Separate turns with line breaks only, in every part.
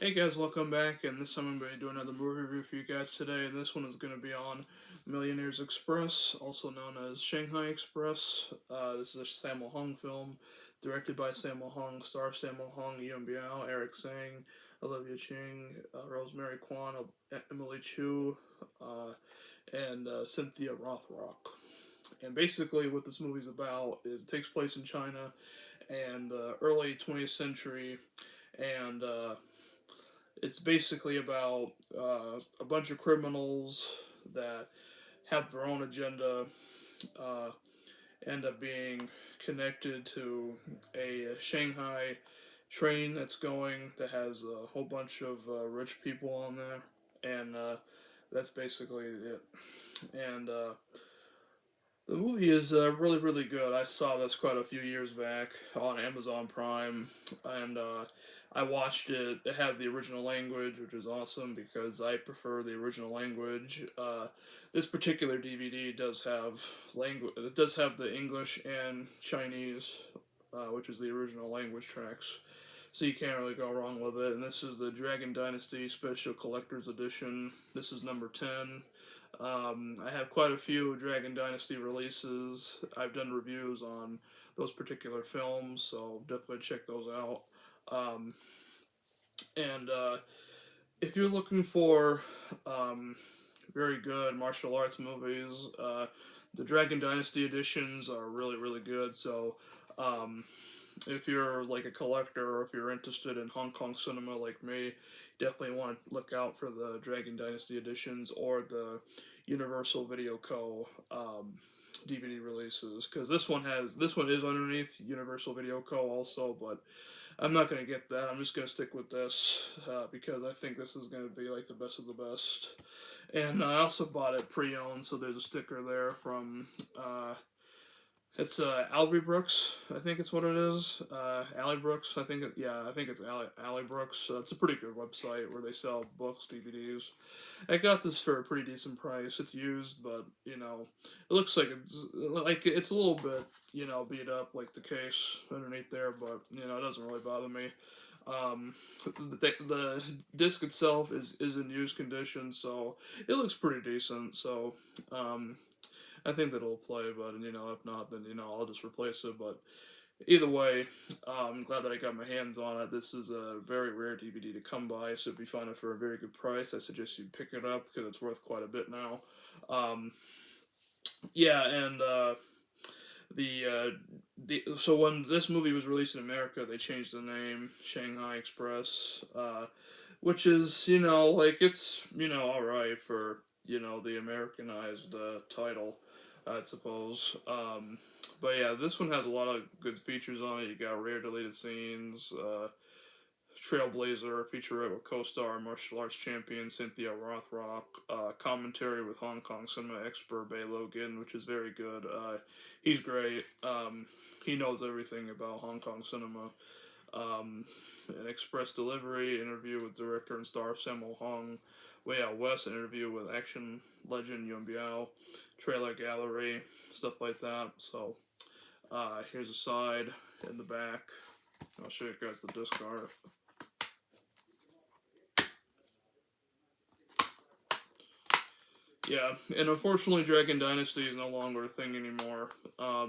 Hey guys, welcome back, and this time I'm going to do another movie review for you guys today, and this one is going to be on Millionaires Express, also known as Shanghai Express. This is a Sammo Hung film, directed by Sammo Hung, stars Sammo Hung, Yuen Biao, Eric Tsang, Olivia Ching, Rosemary Kwan, Emily Chu, and Cynthia Rothrock. And basically, what this movie's about is it takes place in China and the early 20th century, and it's basically about a bunch of criminals that have their own agenda, uh, end up being connected to a Shanghai train that's going that has a whole bunch of rich people on there, and that's basically it. And the movie is really, really good. I saw this quite a few years back on Amazon Prime, and I watched it. It had the original language, which is awesome because I prefer the original language. This particular DVD does have language. It does have the English and Chinese, which is the original language tracks. So you can't really go wrong with it. And this is the Dragon Dynasty Special Collector's Edition. This is number 10. I have quite a few Dragon Dynasty releases. I've done reviews on those particular films, so definitely check those out. Um, and if you're looking for very good martial arts movies, the Dragon Dynasty editions are really, really good. So, um, if you're like a collector or if you're interested in Hong Kong cinema like me, definitely want to look out for the Dragon Dynasty editions or the Universal Video Co. DVD releases because this one is underneath Universal Video Co. also, but I'm not gonna get that. I'm just gonna stick with this because I think this is gonna be like the best of the best. And I also bought it pre-owned, so there's a sticker there from it's Albie Brooks, I think it's what it is. Alley Brooks, I think it's Alley Brooks. It's a pretty good website where they sell books, DVDs. I got this for a pretty decent price. It's used, but it looks like it's a little bit beat up, like the case underneath there, but it doesn't really bother me. The disc itself is in used condition, so it looks pretty decent. So I think that it'll play, but if not, then I'll just replace it. But either way, I'm glad that I got my hands on it. This is a very rare DVD to come by, so if you find it for a very good price, I suggest you pick it up because it's worth quite a bit now. Um, yeah, and so when this movie was released in America, they changed the name Shanghai Express, which is like it's all right for the Americanized title, I suppose. But yeah, this one has a lot of good features on it. You got rare deleted scenes, Trailblazer, featurette with co-star martial arts champion Cynthia Rothrock, commentary with Hong Kong cinema expert Bay Logan, which is very good. He's great. He knows everything about Hong Kong cinema. An express delivery interview with director and star Sammo Hung. Way Out West interview with action legend Yuen Biao. Trailer gallery, stuff like that. So here's a side in the back. I'll show you guys the disc art. Yeah, and unfortunately, Dragon Dynasty is no longer a thing anymore.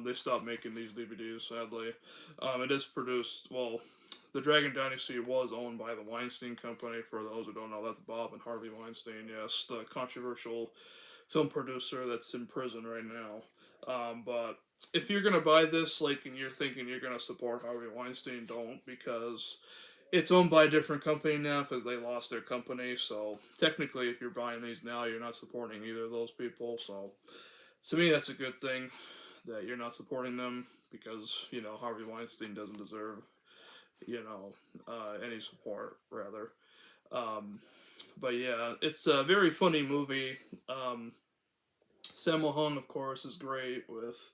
They stopped making these DVDs, sadly. It is produced, well, the Dragon Dynasty was owned by the Weinstein Company. For those who don't know, that's Bob and Harvey Weinstein, yes, the controversial film producer that's in prison right now. But if you're gonna buy this, like, and you're thinking you're gonna support Harvey Weinstein, don't, because it's owned by a different company now because they lost their company. So technically, if you're buying these now, you're not supporting either of those people. So to me, that's a good thing that you're not supporting them because Harvey Weinstein doesn't deserve any support rather. Um, but yeah, it's a very funny movie. Sammo Hung, of course, is great with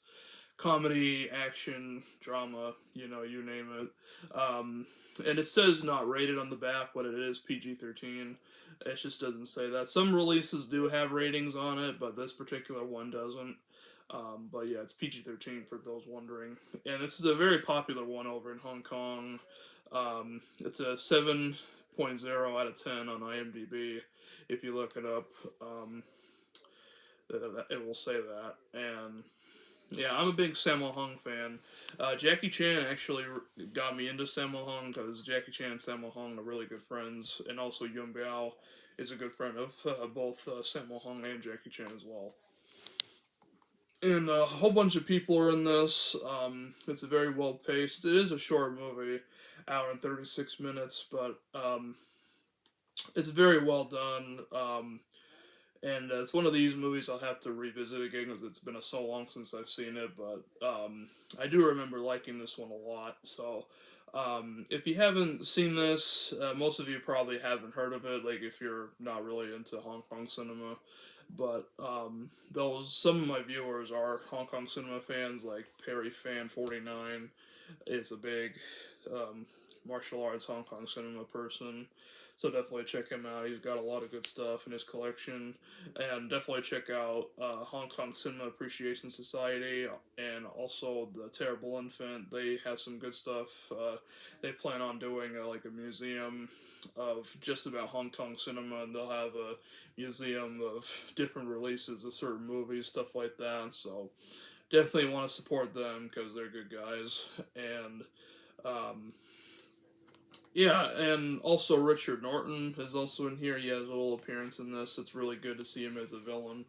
comedy, action, drama, you name it. And it says not rated on the back, but it is PG-13. It just doesn't say that. Some releases do have ratings on it, but this particular one doesn't. But yeah, it's PG-13 for those wondering. And this is a very popular one over in Hong Kong. It's a 7 6.0 out of 10 on IMDb. If you look it up, um, it will say that. And yeah, I'm a big Sammo Hung fan. Jackie Chan actually got me into Sammo Hung because Jackie Chan and Sammo Hung are really good friends, and also Yun Biao is a good friend of both Sammo Hung and Jackie Chan as well. And a whole bunch of people are in this. It's a very well paced. It is a short movie, hour and 36 minutes, but it's very well done. And it's one of these movies I'll have to revisit again because it's been so long since I've seen it. But I do remember liking this one a lot. So if you haven't seen this, most of you probably haven't heard of it. Like if you're not really into Hong Kong cinema, but those some of my viewers are Hong Kong cinema fans, like Perry Fan 49 is a big um, martial arts Hong Kong cinema person. So definitely check him out. He's got a lot of good stuff in his collection, and definitely check out Hong Kong Cinema Appreciation Society and also the Terrible Infant. They have some good stuff. They plan on doing like a museum of just about Hong Kong cinema, and they'll have a museum of different releases of certain movies, stuff like that. So definitely want to support them because they're good guys. And um, yeah, and also Richard Norton is also in here. He has a little appearance in this. It's really good to see him as a villain.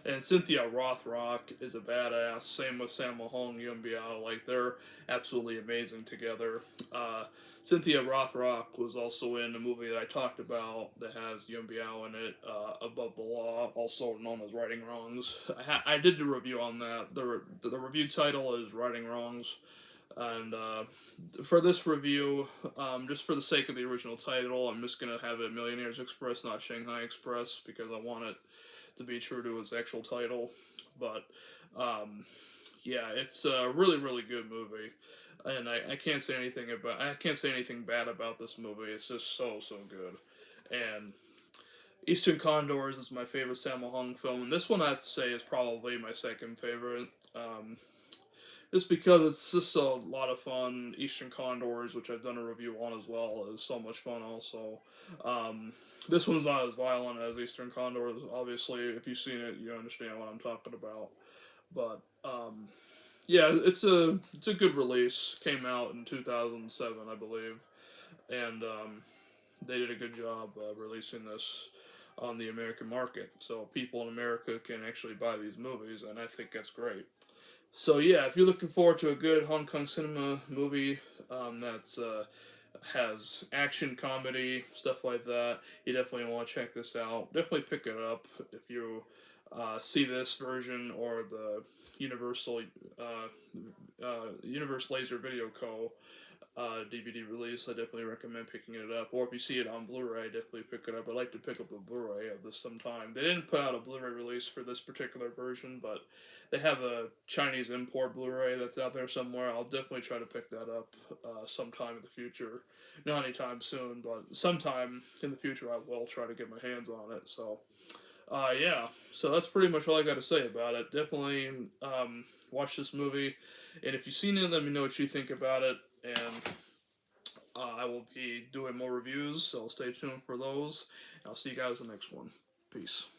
And Cynthia Rothrock is a badass. Same with Sammo Hung, Yun Biao. Like, they're absolutely amazing together. Cynthia Rothrock was also in a movie that I talked about that has Yun Biao in it, Above the Law, also known as Righting Wrongs. I did a review on that. The review title is Righting Wrongs. And for this review, just for the sake of the original title, I'm just going to have it Millionaires Express, not Shanghai Express, because I want it to be true to its actual title. But yeah, it's a really, really good movie. And I can't say anything bad about this movie. It's just so good. And Eastern Condors is my favorite Sammo Hung film, and this one I have to say is probably my second favorite. Just because it's just a lot of fun. Eastern Condors, which I've done a review on as well, is so much fun also. Um, this one's not as violent as Eastern Condors. Obviously, if you've seen it, you understand what I'm talking about. But yeah, it's a good release. Came out in 2007, I believe, and they did a good job releasing this on the American market, so people in America can actually buy these movies, and I think that's great. So yeah, if you're looking forward to a good Hong Kong cinema movie that's has action, comedy, stuff like that, you definitely want to check this out. Definitely pick it up if you see this version or the Universal Universe Laser Video Co. DVD release. I definitely recommend picking it up. Or if you see it on Blu-ray, definitely pick it up. I'd like to pick up a Blu-ray of this sometime. They didn't put out a Blu-ray release for this particular version, but they have a Chinese import Blu-ray that's out there somewhere. I'll definitely try to pick that up sometime in the future. Not anytime soon, but sometime in the future I will try to get my hands on it. So yeah, so that's pretty much all I got to say about it. Definitely watch this movie, and if you've seen it, let me know what you think about it. And I will be doing more reviews, so stay tuned for those. And I'll see you guys in the next one. Peace.